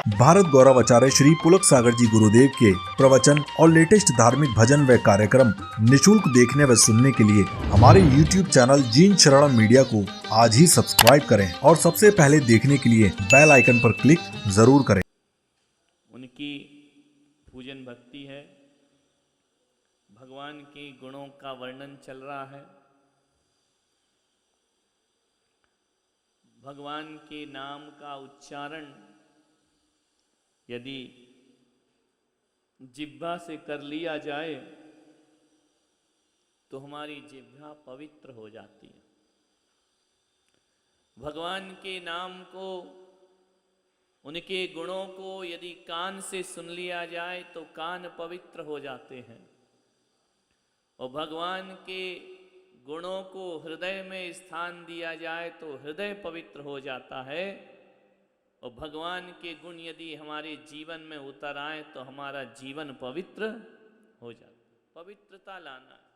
भारत गौरव आचार्य श्री पुलक सागर जी गुरुदेव के प्रवचन और लेटेस्ट धार्मिक भजन व कार्यक्रम निशुल्क देखने व सुनने के लिए हमारे YouTube चैनल जीन शरणम मीडिया को आज ही सब्सक्राइब करें और सबसे पहले देखने के लिए बेल आइकन पर क्लिक जरूर करें। उनकी पूजन भक्ति है, भगवान के गुणों का वर्णन चल रहा है, भगवान के नाम का उच्चारण यदि जिह्वा से कर लिया जाए तो हमारी जिह्वा पवित्र हो जाती है। भगवान के नाम को, उनके गुणों को यदि कान से सुन लिया जाए तो कान पवित्र हो जाते हैं और भगवान के गुणों को हृदय में स्थान दिया जाए तो हृदय पवित्र हो जाता है और भगवान के गुण यदि हमारे जीवन में उतर आए तो हमारा जीवन पवित्र हो जाता है। पवित्रता लाना है,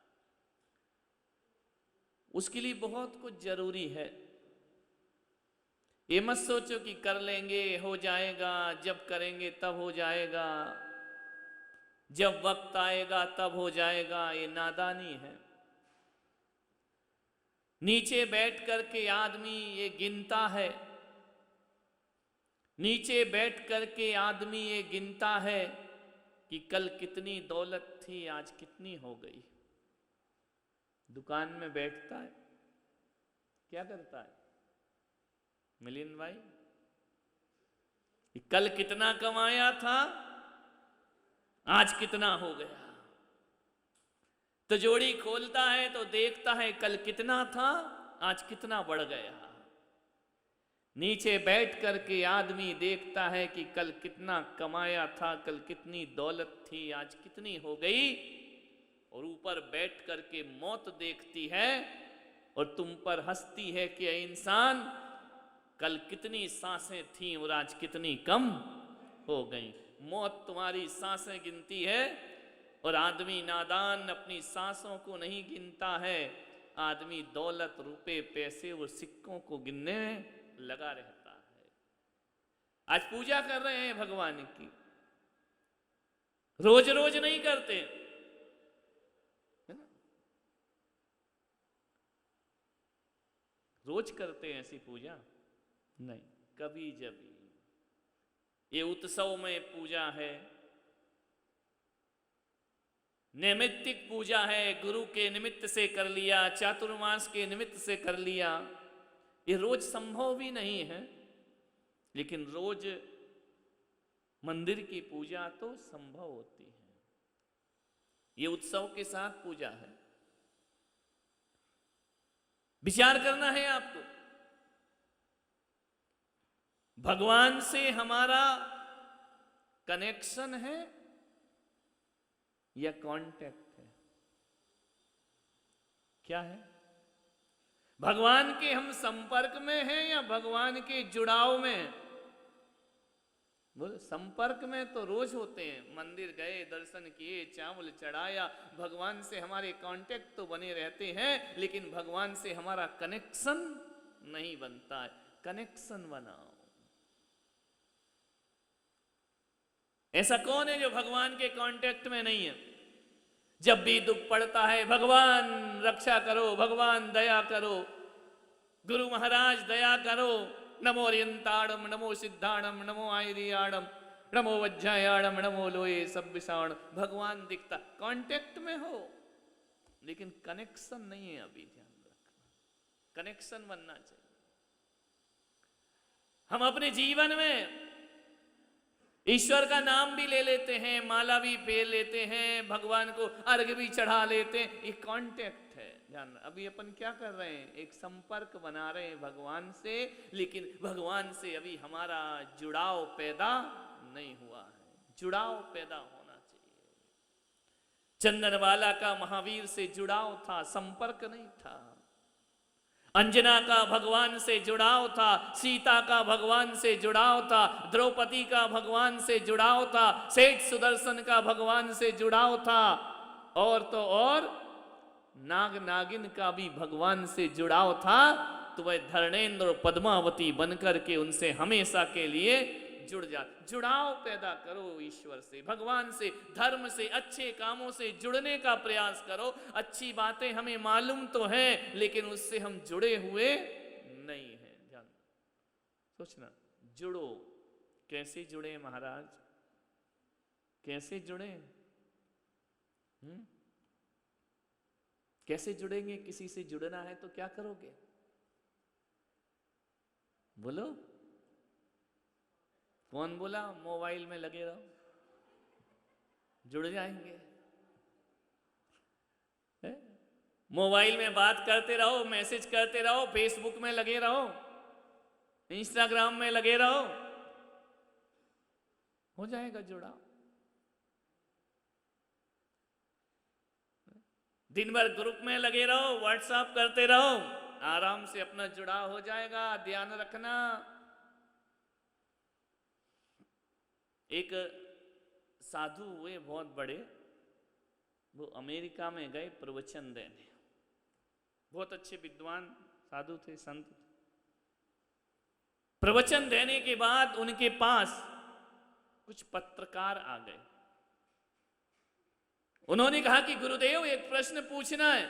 उसके लिए बहुत कुछ जरूरी है। ये मत सोचो कि कर लेंगे हो जाएगा, जब करेंगे तब हो जाएगा, जब वक्त आएगा तब हो जाएगा, ये नादानी है। नीचे बैठ करके आदमी ये गिनता है, नीचे बैठ करके आदमी ये गिनता है कि कल कितनी दौलत थी, आज कितनी हो गई। दुकान में बैठता है, क्या करता है मिलियन भाई? कल कितना कमाया था, आज कितना हो गया। तिजोरी खोलता है तो देखता है कल कितना था, आज कितना बढ़ गया। नीचे बैठ करके आदमी देखता है कि कल कितना कमाया था, कल कितनी दौलत थी, आज कितनी हो गई। और ऊपर बैठ करके मौत देखती है और तुम पर हंसती है कि इंसान कल कितनी सांसें थीं और आज कितनी कम हो गई। मौत तुम्हारी सांसें गिनती है और आदमी नादान अपनी सांसों को नहीं गिनता है। आदमी दौलत, रुपए, पैसे और सिक्कों को गिनने में लगा रहता है। आज पूजा कर रहे हैं भगवान की, रोज रोज नहीं करते, है ना? रोज करते हैं ऐसी पूजा नहीं, कभी जभी। ये उत्सव में पूजा है, नैमित्तिक पूजा है, गुरु के निमित्त से कर लिया, चातुर्मास के निमित्त से कर लिया। ये रोज संभव भी नहीं है, लेकिन रोज मंदिर की पूजा तो संभव होती है। ये उत्सव के साथ पूजा है। विचार करना है आपको, भगवान से हमारा कनेक्शन है या कांटेक्ट है? क्या है? भगवान के हम संपर्क में हैं या भगवान के जुड़ाव में हैं? बोले संपर्क में तो रोज होते हैं, मंदिर गए, दर्शन किए, चावल चढ़ाया, भगवान से हमारे कांटेक्ट तो बने रहते हैं, लेकिन भगवान से हमारा कनेक्शन नहीं बनता है। कनेक्शन बनाओ। ऐसा कौन है जो भगवान के कांटेक्ट में नहीं है? जब भी दुख पड़ता है, भगवान रक्षा करो, भगवान दया करो, गुरु महाराज दया करो, नमो ओरियंताड़म, नमो सिद्धाणम, नमो आयरियाणम, नमो वज्रायाणम, नमो लोए सब्बिषाण। भगवान दिखता, कांटेक्ट में हो लेकिन कनेक्शन नहीं है। अभी ध्यान रखना, कनेक्शन बनना चाहिए। हम अपने जीवन में ईश्वर का नाम भी ले लेते हैं, माला भी फेर लेते हैं, भगवान को अर्घ भी चढ़ा लेते हैं, ये कांटेक्ट है। ध्यान, अभी अपन क्या कर रहे हैं? एक संपर्क बना रहे हैं भगवान से, लेकिन भगवान से अभी हमारा जुड़ाव पैदा नहीं हुआ है। जुड़ाव पैदा होना चाहिए। चंदनवाला का महावीर से जुड़ाव था, संपर्क नहीं था। अंजना का भगवान से जुड़ाव था, सीता का भगवान से जुड़ाव था, द्रौपदी का भगवान से जुड़ाव था, सेठ सुदर्शन का भगवान से जुड़ाव था, और तो और नाग नागिन का भी भगवान से जुड़ाव था। तो वह धर्णेन्द्र और पद्मावती बनकर के उनसे हमेशा के लिए जुड़ जा। जुड़ाव पैदा करो ईश्वर से, भगवान से, धर्म से, अच्छे कामों से जुड़ने का प्रयास करो। अच्छी बातें हमें मालूम तो है, लेकिन उससे हम जुड़े हुए नहीं हैं। जान सोचना, जुड़ो। कैसे जुड़े महाराज, कैसे जुड़े? कैसे जुड़ेंगे? किसी से जुड़ना है तो क्या करोगे? बोलो। कौन बोला? मोबाइल में लगे रहो, जुड़ जाएंगे। मोबाइल में बात करते रहो, मैसेज करते रहो, फेसबुक में लगे रहो, इंस्टाग्राम में लगे रहो, हो जाएगा जुड़ा। दिन भर ग्रुप में लगे रहो, व्हाट्सएप करते रहो, आराम से अपना जुड़ाव हो जाएगा। ध्यान रखना। एक साधु हुए बहुत बड़े, वो अमेरिका में गए प्रवचन देने। बहुत अच्छे विद्वान साधु थे, संत थे। प्रवचन देने के बाद उनके पास कुछ पत्रकार आ गए। उन्होंने कहा कि गुरुदेव एक प्रश्न पूछना है।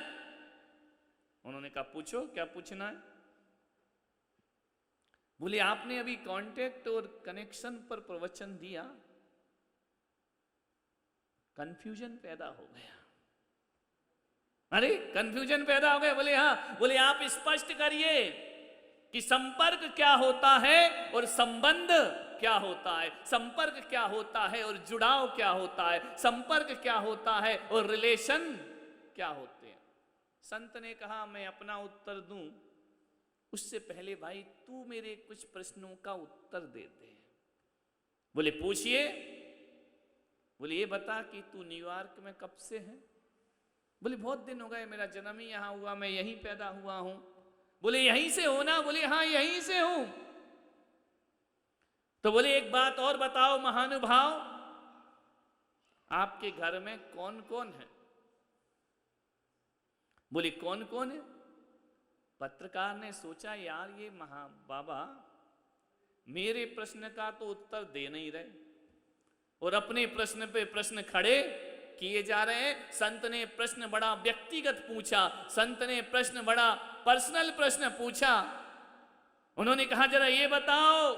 उन्होंने कहा पूछो, क्या पूछना है? बोले आपने अभी कांटेक्ट और कनेक्शन पर प्रवचन दिया, कंफ्यूजन पैदा हो गया। अरे कंफ्यूजन पैदा हो गया? बोले हाँ। बोले आप स्पष्ट करिए कि संपर्क क्या होता है और संबंध क्या होता है, संपर्क क्या होता है और जुड़ाव क्या होता है, संपर्क क्या होता है और रिलेशन क्या होते हैं। संत ने कहा मैं अपना उत्तर दूं, उससे पहले भाई तू मेरे कुछ प्रश्नों का उत्तर दे दे। बोले पूछिए। बोले ये बता कि तू न्यूयॉर्क में कब से है? बोले बहुत दिन हो गए, मेरा जन्म ही यहां हुआ, मैं यहीं पैदा हुआ हूं। बोले यहीं से हो ना? बोले हाँ यहीं से हूं। तो बोले एक बात और बताओ महानुभाव, आपके घर में कौन कौन है? बोले कौन कौन है? पत्रकार ने सोचा यार ये बाबा मेरे प्रश्न का तो उत्तर दे नहीं रहे और अपने प्रश्न पे प्रश्न खड़े किए जा रहे हैं। संत ने प्रश्न बड़ा व्यक्तिगत पूछा, संत ने प्रश्न बड़ा पर्सनल प्रश्न पूछा। उन्होंने कहा जरा ये बताओ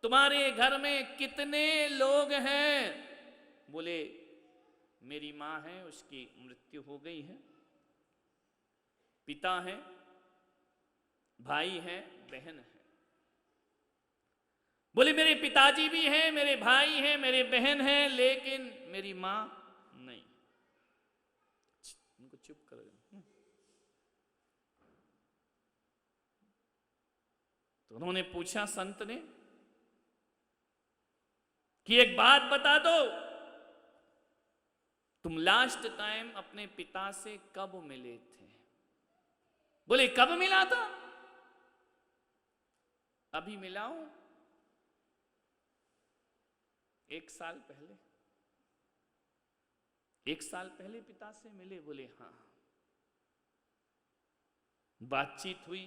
तुम्हारे घर में कितने लोग हैं? बोले मेरी मां है, उसकी मृत्यु हो गई है, पिता है, भाई है, बहन है। बोले मेरे पिताजी भी हैं, मेरे भाई हैं, मेरे बहन हैं, लेकिन मेरी मां नहीं। उनको चुप करो। तो उन्होंने पूछा संत ने कि एक बात बता दो, तुम लास्ट टाइम अपने पिता से कब मिले थे? बोले कब मिला था? अभी मिला हूं, 1 साल पहले। 1 साल पहले पिता से मिले? बोले हाँ। बातचीत हुई।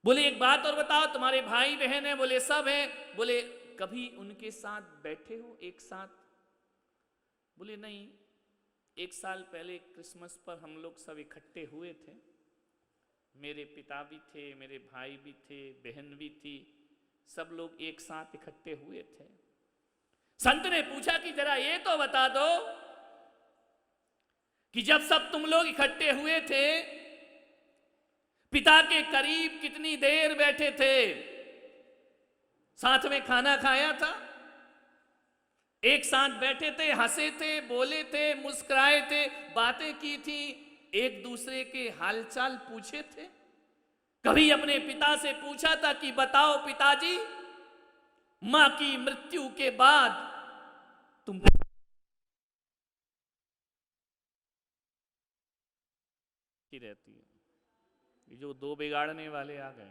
बोले एक बात और बताओ, तुम्हारे भाई बहन है? बोले सब हैं। बोले कभी उनके साथ बैठे हो एक साथ? बोले नहीं, 1 साल पहले क्रिसमस पर हम लोग सब इकट्ठे हुए थे, मेरे पिता भी थे, मेरे भाई भी थे, बहन भी थी, सब लोग एक साथ इकट्ठे हुए थे। संत ने पूछा कि जरा ये तो बता दो कि जब सब तुम लोग इकट्ठे हुए थे, पिता के करीब कितनी देर बैठे थे? साथ में खाना खाया था, एक साथ बैठे थे, हंसे थे, बोले थे, मुस्कुराए थे, बातें की थी, एक दूसरे के हालचाल पूछे थे? कभी अपने पिता से पूछा था कि बताओ पिताजी, मां की मृत्यु के बाद तुम रहती है? ये जो 2 बिगाड़ने वाले आ गए,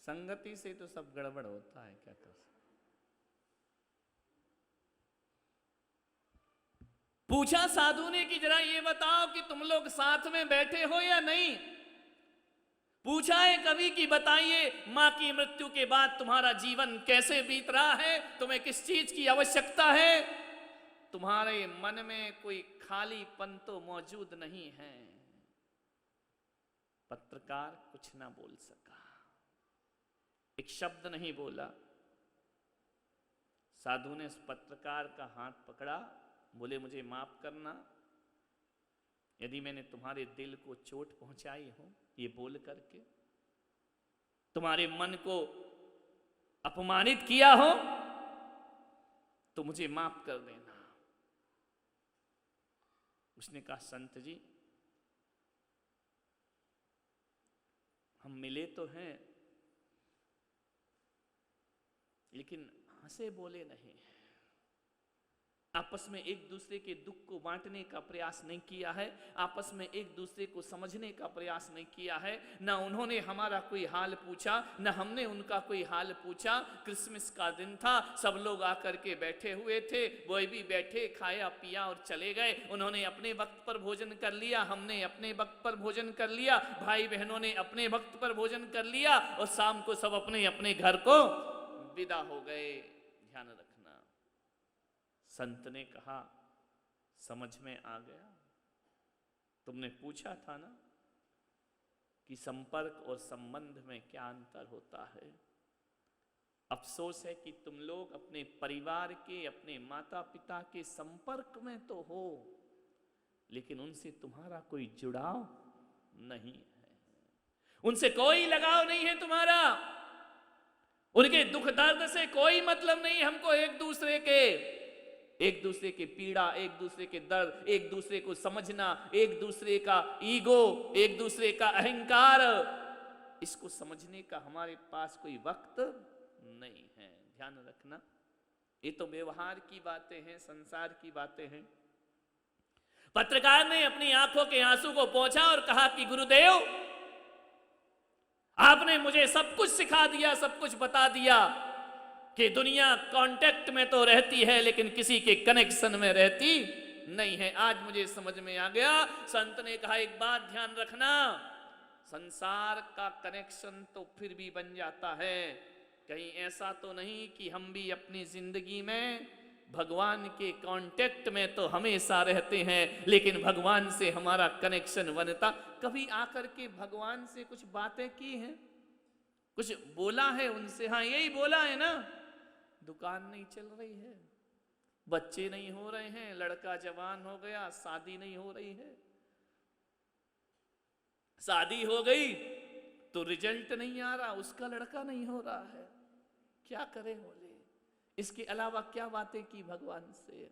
संगति से तो सब गड़बड़ होता है, क्या कर सकते। पूछा साधु ने कि जरा ये बताओ कि तुम लोग साथ में बैठे हो या नहीं। पूछा है कवि कि बताइए मां की मृत्यु के बाद तुम्हारा जीवन कैसे बीत रहा है, तुम्हें किस चीज की आवश्यकता है, तुम्हारे मन में कोई खालीपन तो मौजूद नहीं है। पत्रकार कुछ ना बोल सका, एक शब्द नहीं बोला। साधु ने उस पत्रकार का हाथ पकड़ा, बोले मुझे माफ करना यदि मैंने तुम्हारे दिल को चोट पहुंचाई हो, ये बोल करके तुम्हारे मन को अपमानित किया हो तो मुझे माफ कर देना। उसने कहा संत जी हम मिले तो हैं लेकिन हंसे बोले नहीं, आपस में एक दूसरे के दुख को बांटने का प्रयास नहीं किया है, आपस में एक दूसरे को समझने का प्रयास नहीं किया है। ना उन्होंने हमारा कोई हाल पूछा, ना हमने उनका कोई हाल पूछा। क्रिसमस का दिन था, सब लोग आकर के बैठे हुए थे, वो भी बैठे, खाया पिया और चले गए। उन्होंने अपने वक्त पर भोजन कर लिया, हमने अपने वक्त पर भोजन कर लिया, भाई बहनों ने अपने वक्त पर भोजन कर लिया और शाम को सब अपने अपने घर को विदा हो गए। ध्यान रखना। संत ने कहा समझ में आ गया, तुमने पूछा था ना कि संपर्क और संबंध में क्या अंतर होता है। अफसोस है कि तुम लोग अपने परिवार के, अपने माता पिता के संपर्क में तो हो लेकिन उनसे तुम्हारा कोई जुड़ाव नहीं है, उनसे कोई लगाव नहीं है तुम्हारा, उनके दुख दर्द से कोई मतलब नहीं। हमको एक दूसरे के पीड़ा, एक दूसरे के दर्द, एक दूसरे को समझना, एक दूसरे का ईगो, एक दूसरे का अहंकार, इसको समझने का हमारे पास कोई वक्त नहीं है। ध्यान रखना, ये तो व्यवहार की बातें हैं, संसार की बातें हैं। पत्रकार ने अपनी आंखों के आंसू को पोंछा और कहा कि गुरुदेव आपने मुझे सब कुछ सिखा दिया, सब कुछ बता दिया कि दुनिया कांटेक्ट में तो रहती है लेकिन किसी के कनेक्शन में रहती नहीं है। आज मुझे समझ में आ गया। संत ने कहा एक बात ध्यान रखना, संसार का कनेक्शन तो फिर भी बन जाता है, कहीं ऐसा तो नहीं कि हम भी अपनी जिंदगी में भगवान के कांटेक्ट में तो हमेशा रहते हैं लेकिन भगवान से हमारा कनेक्शन बनता। कभी आकर के भगवान से कुछ बातें की हैं, कुछ बोला है उनसे? हाँ यही बोला है ना, दुकान नहीं चल रही है, बच्चे नहीं हो रहे हैं, लड़का जवान हो गया, शादी नहीं हो रही है, शादी हो गई तो रिजल्ट नहीं आ रहा, उसका लड़का नहीं हो रहा है, क्या करें बोले। इसके अलावा क्या बातें की भगवान से?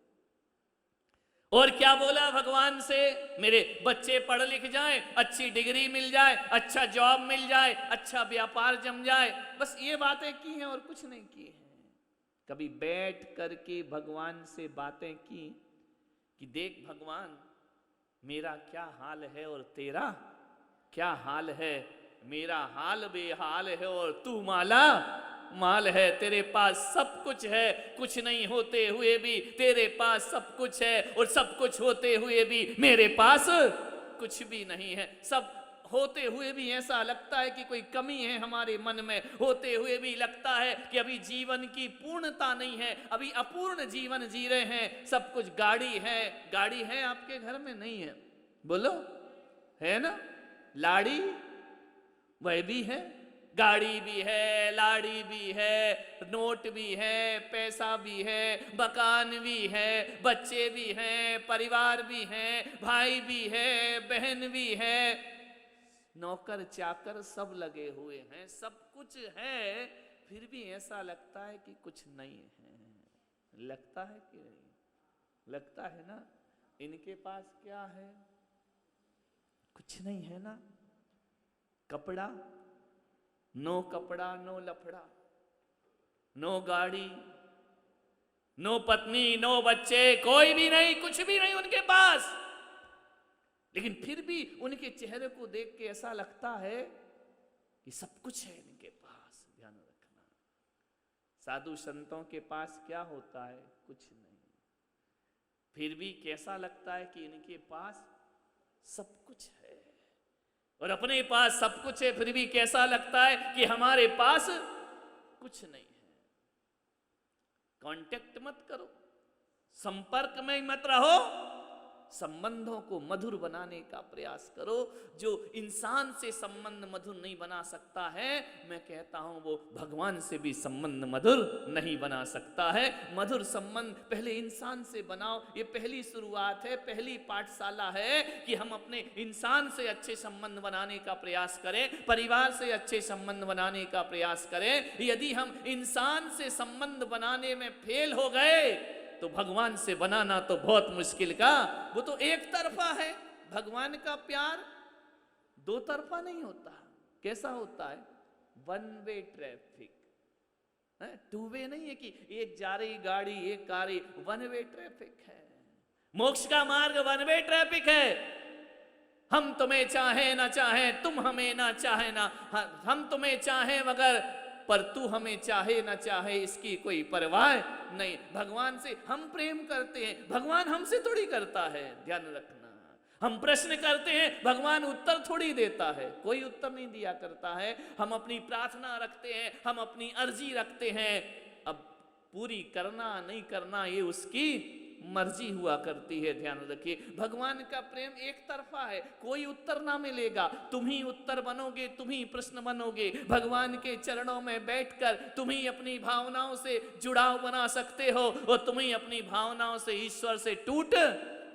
और क्या बोला भगवान से? मेरे बच्चे पढ़ लिख जाएं, अच्छी डिग्री मिल जाए, अच्छा जॉब मिल जाए, अच्छा व्यापार जम जाए, बस ये बातें की हैं और कुछ नहीं की हैं। कभी बैठ करके भगवान से बातें की कि देख भगवान मेरा क्या हाल है और तेरा क्या हाल है, मेरा हाल बेहाल है और तू माला माल है, तेरे पास सब कुछ है, कुछ नहीं होते हुए भी तेरे पास सब कुछ है और सब कुछ होते हुए भी मेरे पास कुछ भी नहीं है। सब होते हुए भी ऐसा लगता है कि कोई कमी है हमारे मन में, होते हुए भी लगता है कि अभी जीवन की पूर्णता नहीं है, अभी अपूर्ण जीवन जी रहे हैं। सब कुछ गाड़ी है आपके घर में? नहीं है, बोलो है ना? लाड़ी वह भी है, गाड़ी भी है, लाड़ी भी है, नोट भी है, पैसा भी है, मकान भी है, बच्चे भी हैं, परिवार भी है, भाई भी है, बहन भी है, नौकर चाकर सब लगे हुए हैं, सब कुछ है, फिर भी ऐसा लगता है कि कुछ नहीं है। लगता है कि नहीं? लगता है ना? इनके पास क्या है? कुछ नहीं है ना? कपड़ा, नो कपड़ा नो लफड़ा, नो गाड़ी, नो पत्नी, नो बच्चे, कोई भी नहीं, कुछ भी नहीं उनके पास, लेकिन फिर भी उनके चेहरे को देख के ऐसा लगता है कि सब कुछ है इनके पास। ध्यान रखना, साधु संतों के पास क्या होता है? कुछ नहीं। फिर भी कैसा लगता है कि इनके पास सब कुछ है, और अपने पास सब कुछ है फिर भी कैसा लगता है कि हमारे पास कुछ नहीं है। कांटेक्ट मत करो, संपर्क में मत रहो, संबंधों को मधुर बनाने का प्रयास करो। जो इंसान से संबंध मधुर नहीं बना सकता है, मैं कहता हूं वो भगवान से भी संबंध मधुर नहीं बना सकता है। मधुर संबंध पहले इंसान से बनाओ, ये पहली शुरुआत है, पहली पाठशाला है कि हम अपने इंसान से अच्छे संबंध बनाने का प्रयास करें, परिवार से अच्छे संबंध बनाने का प्रयास करें। यदि हम इंसान से संबंध बनाने में फेल हो गए तो भगवान से बनाना तो बहुत मुश्किल का, वो तो एक तरफा है। भगवान का प्यार दो तरफा नहीं होता। कैसा होता है? One way traffic, two way नहीं है कि एक जा रही गाड़ी एक आ रही, वन वे ट्रैफिक है। मोक्ष का मार्ग वन वे ट्रैफिक है। हम तुम्हें चाहे ना चाहे, तुम हमें ना चाहे ना, हम तुम्हें चाहे मगर पर तू हमें चाहे ना चाहे इसकी कोई परवाह नहीं। भगवान से हम प्रेम करते हैं, भगवान हमसे थोड़ी करता है, ध्यान रखना। हम प्रश्न करते हैं, भगवान उत्तर थोड़ी देता है, कोई उत्तर नहीं दिया करता है। हम अपनी प्रार्थना रखते हैं, हम अपनी अर्जी रखते हैं, अब पूरी करना नहीं करना ये उसकी मर्जी हुआ करती है, ध्यान रखिए। भगवान का प्रेम एक तरफा है, कोई उत्तर ना मिलेगा, तुम ही उत्तर बनोगे, तुम ही प्रश्न बनोगे। भगवान के चरणों में बैठकर तुम ही अपनी भावनाओं से जुड़ाव बना सकते हो, और तुम ही अपनी भावनाओं से ईश्वर से टूट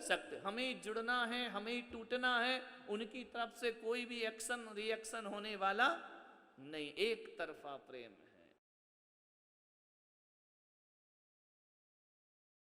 सकते। हमें जुड़ना है, हमें टूटना है, उनकी तरफ से कोई भी एक्शन रिएक्शन होने वाला नहीं, एक तरफा प्रेम है।